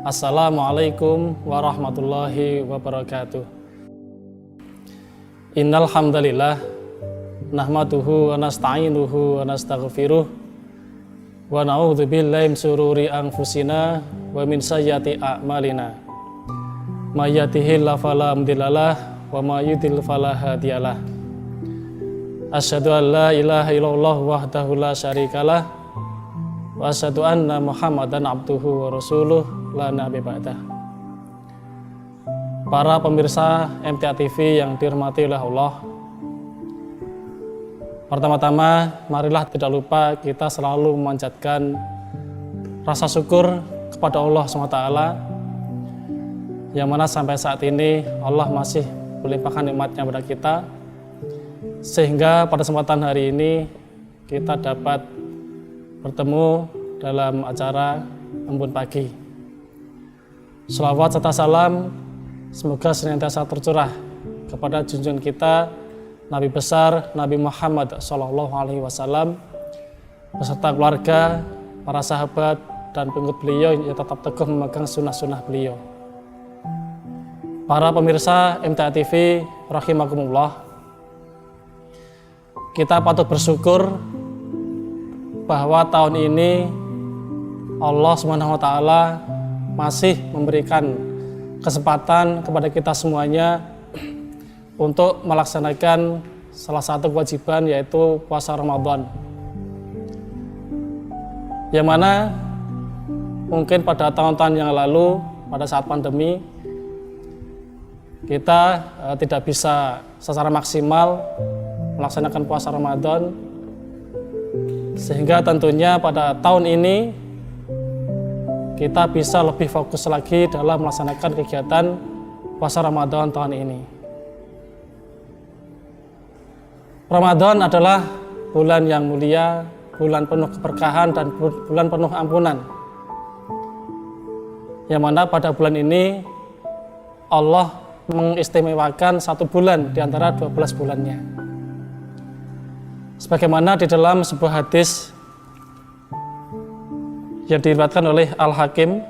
Assalamualaikum warahmatullahi wabarakatuh. Innal hamdalillah nahmaduhu wa nasta'inuhu wa nastaghfiruh wa na'udzu billahi min syururi anfusina wa min sayyiati a'malina. May yahdihillahu fala mudhillalah wa may yudhlil fala hadiyalah. Asyhadu an la ilaha illallah wahdahu la syarikalah wa asyhadu anna Muhammadan abduhu wa rasuluh la nabi ba'dah. Para pemirsa MTA TV yang dirahmati oleh Allah, pertama-tama marilah tidak lupa kita selalu memanjatkan rasa syukur kepada Allah SWT, yang mana sampai saat ini Allah masih melimpahkan nikmatnya kepada kita, sehingga pada kesempatan hari ini kita dapat bertemu dalam acara Embun Pagi. Shalawat serta salam semoga senantiasa tercurah kepada junjungan kita Nabi besar Nabi Muhammad SAW beserta keluarga, para sahabat dan pengikut beliau yang tetap teguh memegang sunnah-sunnah beliau. Para pemirsa MTA TV rahimakumullah, kita patut bersyukur bahwa tahun ini Allah SWT masih memberikan kesempatan kepada kita semuanya untuk melaksanakan salah satu kewajiban, yaitu puasa Ramadan, yang mana mungkin pada tahun-tahun yang lalu pada saat pandemi kita tidak bisa secara maksimal melaksanakan puasa Ramadan, sehingga tentunya pada tahun ini kita bisa lebih fokus lagi dalam melaksanakan kegiatan puasa Ramadan tahun ini. Ramadan adalah bulan yang mulia, bulan penuh keberkahan dan bulan penuh ampunan, yang mana pada bulan ini Allah mengistimewakan satu bulan di antara 12 bulannya. Sebagaimana di dalam sebuah hadis yang diriwayatkan oleh Al-Hakim,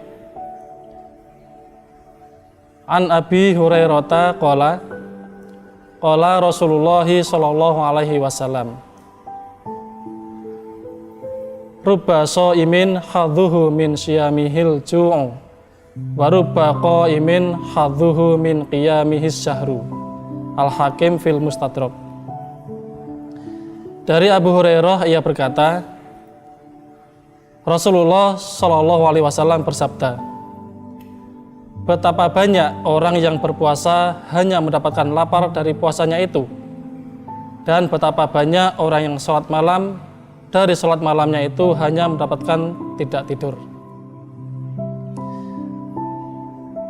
an Abi Hurairah qala Rasulullah sallallahu alaihi wasallam, rubba shaimin hadzuhu min syiyamihil ju'u wa rubba qaimin hadzuhu min qiyamihis syahru. Al-Hakim fil Mustadrak. Dari Abu Hurairah, ia berkata, Rasulullah Shallallahu Alaihi Wasallam bersabda, betapa banyak orang yang berpuasa hanya mendapatkan lapar dari puasanya itu, dan betapa banyak orang yang sholat malam dari sholat malamnya itu hanya mendapatkan tidak tidur.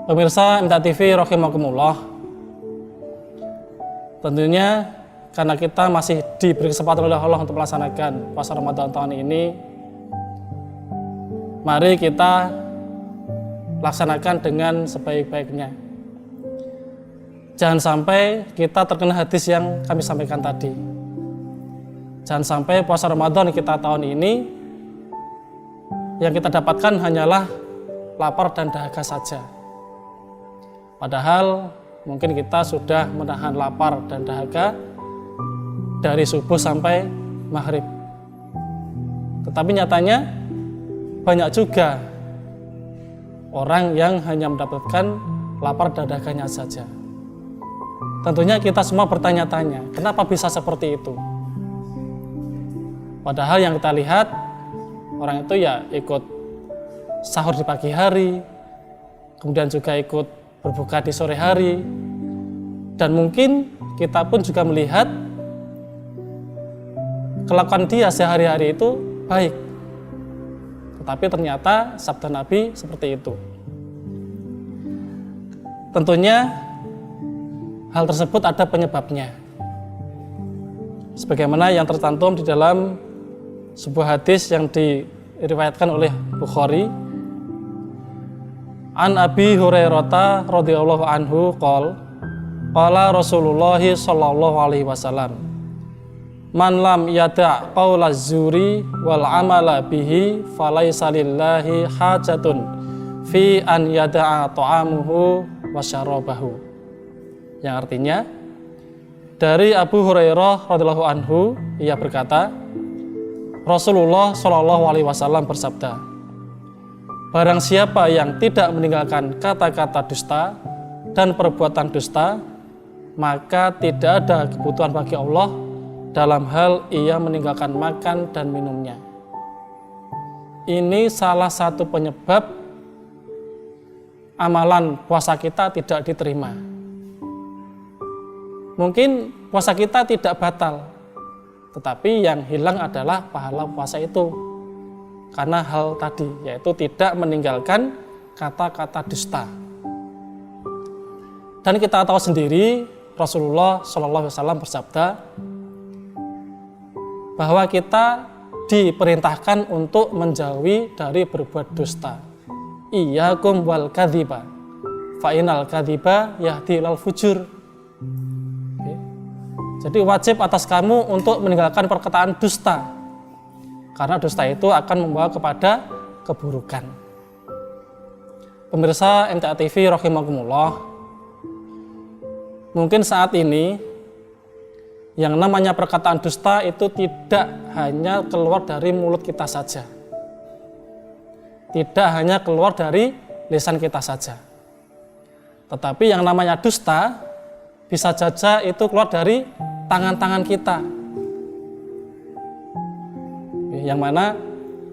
Pemirsa MTA TV rahimakumullah, tentunya karena kita masih diberi kesempatan oleh Allah untuk melaksanakan puasa Ramadan tahun ini, mari kita laksanakan dengan sebaik-baiknya. Jangan sampai kita terkena hadis yang kami sampaikan tadi. Jangan sampai puasa Ramadan kita tahun ini yang kita dapatkan hanyalah lapar dan dahaga saja. Padahal mungkin kita sudah menahan lapar dan dahaga dari subuh sampai maghrib. Tetapi nyatanya banyak juga orang yang hanya mendapatkan lapar dan dahaganya saja. Tentunya kita semua bertanya-tanya, kenapa bisa seperti itu? Padahal yang kita lihat, orang itu ya ikut sahur di pagi hari, kemudian juga ikut berbuka di sore hari, dan mungkin kita pun juga melihat kelakuan dia sehari-hari itu baik. Tetapi ternyata sabda Nabi seperti itu. Tentunya hal tersebut ada penyebabnya. Sebagaimana yang tercantum di dalam sebuah hadis yang diriwayatkan oleh Bukhari, an Abi Hurairah radhiyallahu anhu qol Qala Rasulullah sallallahu alaihi wasallam, man lam yada' qaula zuri wal amala bihi falaisa lillahi hajatun fi an yada'a ta'amuhu wa syarabahu. Yang artinya, dari Abu Hurairah radhiyallahu anhu, ia berkata, Rasulullah sallallahu alaihi wasallam bersabda, barang siapa yang tidak meninggalkan kata-kata dusta dan perbuatan dusta, maka tidak ada kebutuhan bagi Allah dalam hal ia meninggalkan makan dan minumnya. Ini salah satu penyebab amalan puasa kita tidak diterima. Mungkin puasa kita tidak batal, tetapi yang hilang adalah pahala puasa itu. Karena hal tadi, yaitu tidak meninggalkan kata-kata dusta. Dan kita tahu sendiri, Rasulullah SAW bersabda bahwa kita diperintahkan untuk menjauhi dari berbuat dusta. Iyyakum wal kadhiba, fa inal kadhiba yahdi ilal fujur. Jadi wajib atas kamu untuk meninggalkan perkataan dusta, karena dusta itu akan membawa kepada keburukan. Pemirsa MTA TV rahimakumullah, mungkin saat ini yang namanya perkataan dusta itu tidak hanya keluar dari mulut kita saja, tidak hanya keluar dari lisan kita saja, tetapi yang namanya dusta bisa saja itu keluar dari tangan-tangan kita, yang mana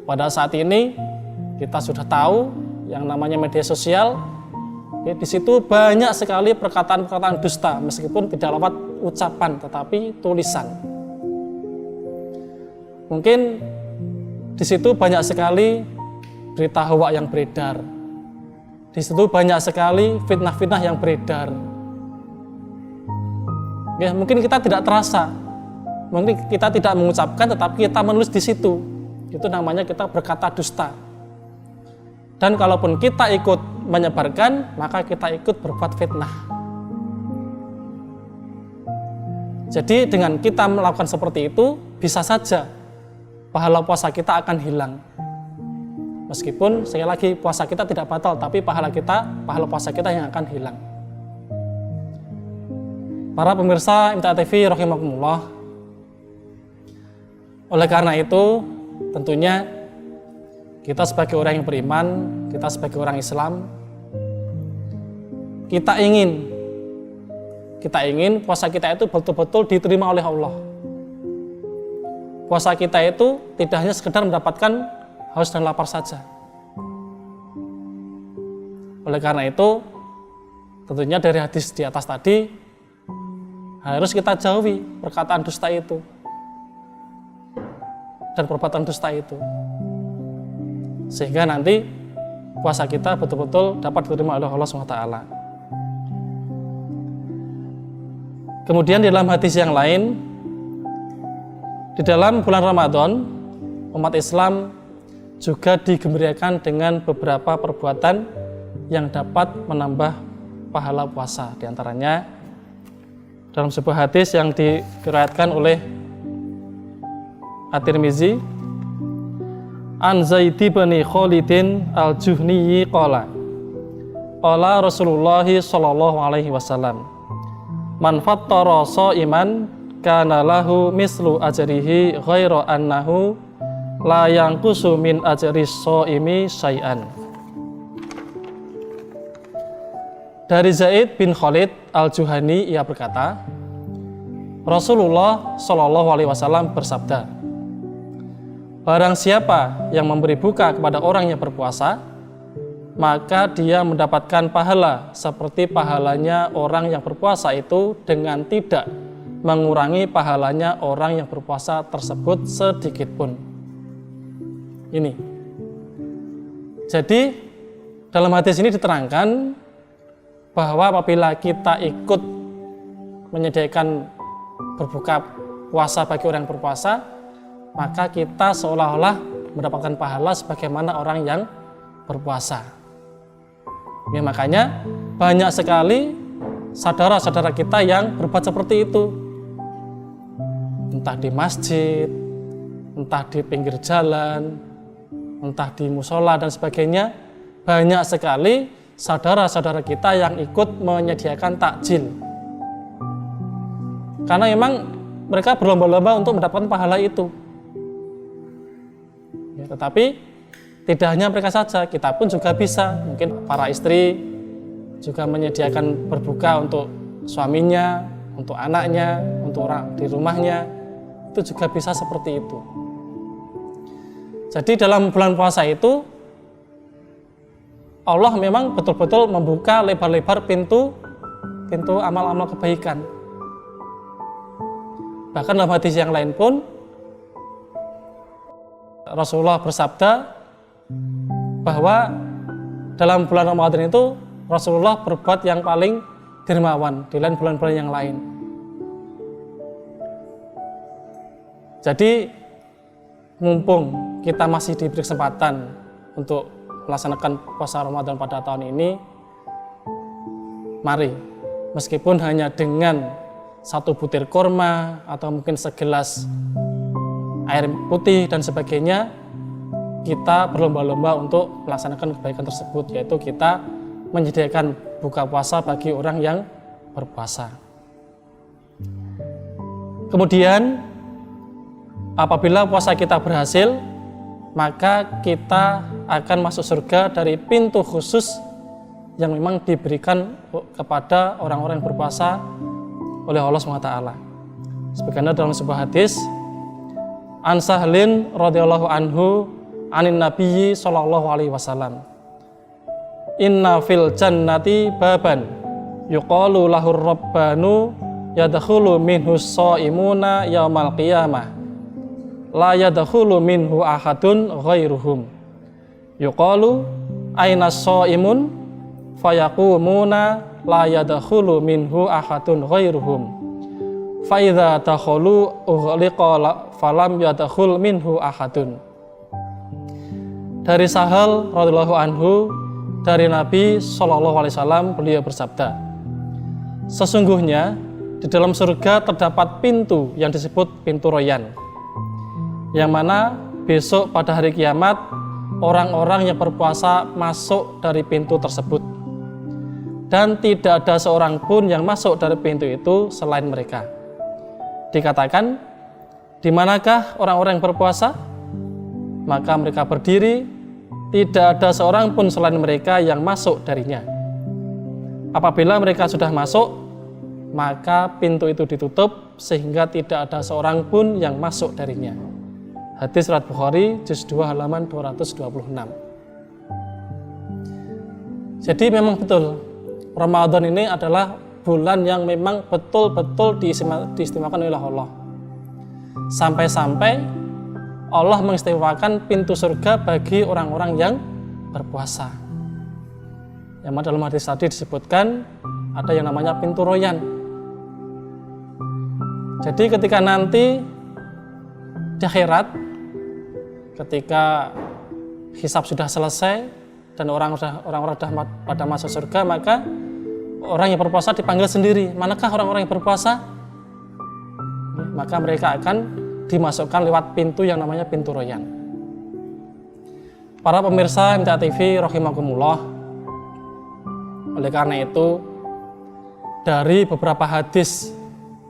pada saat ini kita sudah tahu yang namanya media sosial. Di situ banyak sekali perkataan-perkataan dusta, meskipun tidak lewat ucapan, tetapi tulisan. Mungkin di situ banyak sekali berita hoak yang beredar. Di situ banyak sekali fitnah-fitnah yang beredar. Ya, mungkin kita tidak terasa, mungkin kita tidak mengucapkan, tetapi kita menulis di situ. Itu namanya kita berkata dusta. Dan kalaupun kita ikut menyebarkan, maka kita ikut berbuat fitnah. Jadi dengan kita melakukan seperti itu, bisa saja pahala puasa kita akan hilang. Meskipun sekali lagi puasa kita tidak batal, tapi pahala puasa kita yang akan hilang. Para pemirsa MTA TV rahimakumullah, oleh karena itu tentunya kita sebagai orang yang beriman, kita sebagai orang Islam, kita ingin puasa kita itu betul-betul diterima oleh Allah. Puasa kita itu tidak hanya sekedar mendapatkan haus dan lapar saja. Oleh karena itu, tentunya dari hadis di atas tadi, harus kita jauhi perkataan dusta itu dan perbuatan dusta itu, sehingga nanti puasa kita betul-betul dapat diterima oleh Allah SWT. Kemudian di dalam hadis yang lain, di dalam bulan Ramadan, umat Islam juga digembirakan dengan beberapa perbuatan yang dapat menambah pahala puasa. Di antaranya dalam sebuah hadis yang diriwayatkan oleh At-Tirmizi, An Zaid bin Khalidin al-Juhni qala Rasulullah sallallahu alaihi wasallam, man fattara shaiman kana lahu mislu ajrihi ghaira annahu la yanqusu min ajris shaimi syai'an. Dari Zaid bin Khalid al-Juhani, ia berkata, Rasulullah sallallahu alaihi wasallam bersabda, barang siapa yang memberi buka kepada orang yang berpuasa, maka dia mendapatkan pahala seperti pahalanya orang yang berpuasa itu, dengan tidak mengurangi pahalanya orang yang berpuasa tersebut sedikit pun. Ini. Jadi dalam hadis ini diterangkan bahwa apabila kita ikut menyediakan berbuka puasa bagi orang yang berpuasa, maka kita seolah-olah mendapatkan pahala sebagaimana orang yang berpuasa. Ya, makanya banyak sekali saudara-saudara kita yang berbuat seperti itu. Entah di masjid, entah di pinggir jalan, entah di musola dan sebagainya. Banyak sekali saudara-saudara kita yang ikut menyediakan takjil. Karena memang mereka berlomba-lomba untuk mendapatkan pahala itu. Ya, tetapi tidak hanya mereka saja, kita pun juga bisa. Mungkin para istri juga menyediakan berbuka untuk suaminya, untuk anaknya, untuk orang di rumahnya. Itu juga bisa seperti itu. Jadi dalam bulan puasa itu Allah memang betul-betul membuka lebar-lebar pintu amal-amal kebaikan. Bahkan dalam hadis yang lain pun Rasulullah bersabda bahwa dalam bulan Ramadan itu Rasulullah berbuat yang paling dermawan di lain bulan-bulan yang lain. Jadi mumpung kita masih diberi kesempatan untuk melaksanakan puasa Ramadan pada tahun ini, mari meskipun hanya dengan satu butir kurma atau mungkin segelas air putih dan sebagainya, kita berlomba-lomba untuk melaksanakan kebaikan tersebut, yaitu kita menyediakan buka puasa bagi orang yang berpuasa. Kemudian apabila puasa kita berhasil, maka kita akan masuk surga dari pintu khusus yang memang diberikan kepada orang-orang yang berpuasa oleh Allah SWT. Sebagaimana dalam sebuah hadis, An Sahlin radhiyallahu anhu anin nabiyyi sallallahu alaihi wasallam, inna fil jannati baban yuqalu lahur rabbanu yadkhulu minhu shaimuna yaumal qiyamah la yadkhulu minhu ahadun ghairuhum yuqalu aina shaimun fayaqumuna la yadkhulu minhu ahadun ghairuhum fa idza dakhalu ughliqa falam yadkhul minhu ahadun. Dari Sahal radhiyallahu anhu dari Nabi sallallahu alaihi wasallam, beliau bersabda, sesungguhnya di dalam surga terdapat pintu yang disebut pintu Royan, yang mana besok pada hari kiamat orang-orang yang berpuasa masuk dari pintu tersebut, dan tidak ada seorang pun yang masuk dari pintu itu selain mereka. Dikatakan, di manakah orang-orang yang berpuasa? Maka mereka berdiri, tidak ada seorang pun selain mereka yang masuk darinya. Apabila mereka sudah masuk, maka pintu itu ditutup sehingga tidak ada seorang pun yang masuk darinya. Hadis riwayat Bukhari juz 2 halaman 226. Jadi memang betul, Ramadan ini adalah bulan yang memang betul-betul diistimewakan oleh Allah. Sampai-sampai Allah mengistimewakan pintu surga bagi orang-orang yang berpuasa. Yang mana dalam hadis tadi disebutkan ada yang namanya pintu Royan. Jadi ketika nanti di akhirat, ketika hisab sudah selesai dan orang-orang sudah pada masuk surga, maka orang yang berpuasa dipanggil sendiri. Manakah orang-orang yang berpuasa? Maka mereka akan dimasukkan lewat pintu yang namanya pintu Royan. Para pemirsa MTA TV rahimakumullah, oleh karena itu dari beberapa hadis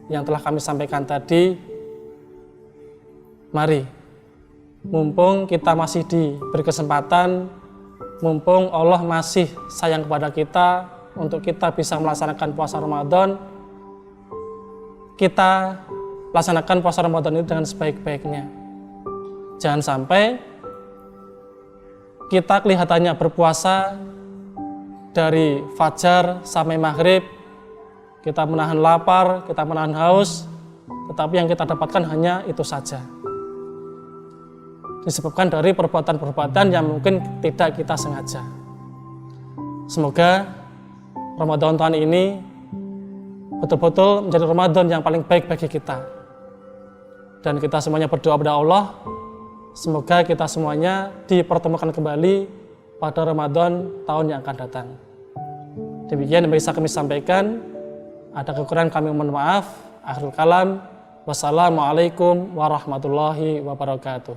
yang telah kami sampaikan tadi, mari mumpung kita masih diberi kesempatan, mumpung Allah masih sayang kepada kita untuk kita bisa melaksanakan puasa Ramadan, kita laksanakan puasa Ramadan itu dengan sebaik-baiknya. Jangan sampai kita kelihatannya berpuasa dari fajar sampai maghrib, kita menahan lapar, kita menahan haus, tetapi yang kita dapatkan hanya itu saja. Disebabkan dari perbuatan-perbuatan yang mungkin tidak kita sengaja. Semoga Ramadan tahun ini betul-betul menjadi Ramadan yang paling baik bagi kita. Dan kita semuanya berdoa kepada Allah, semoga kita semuanya dipertemukan kembali pada Ramadan tahun yang akan datang. Demikian yang bisa kami sampaikan. Ada kekurangan kami mohon maaf. Akhirul kalam. Wassalamualaikum warahmatullahi wabarakatuh.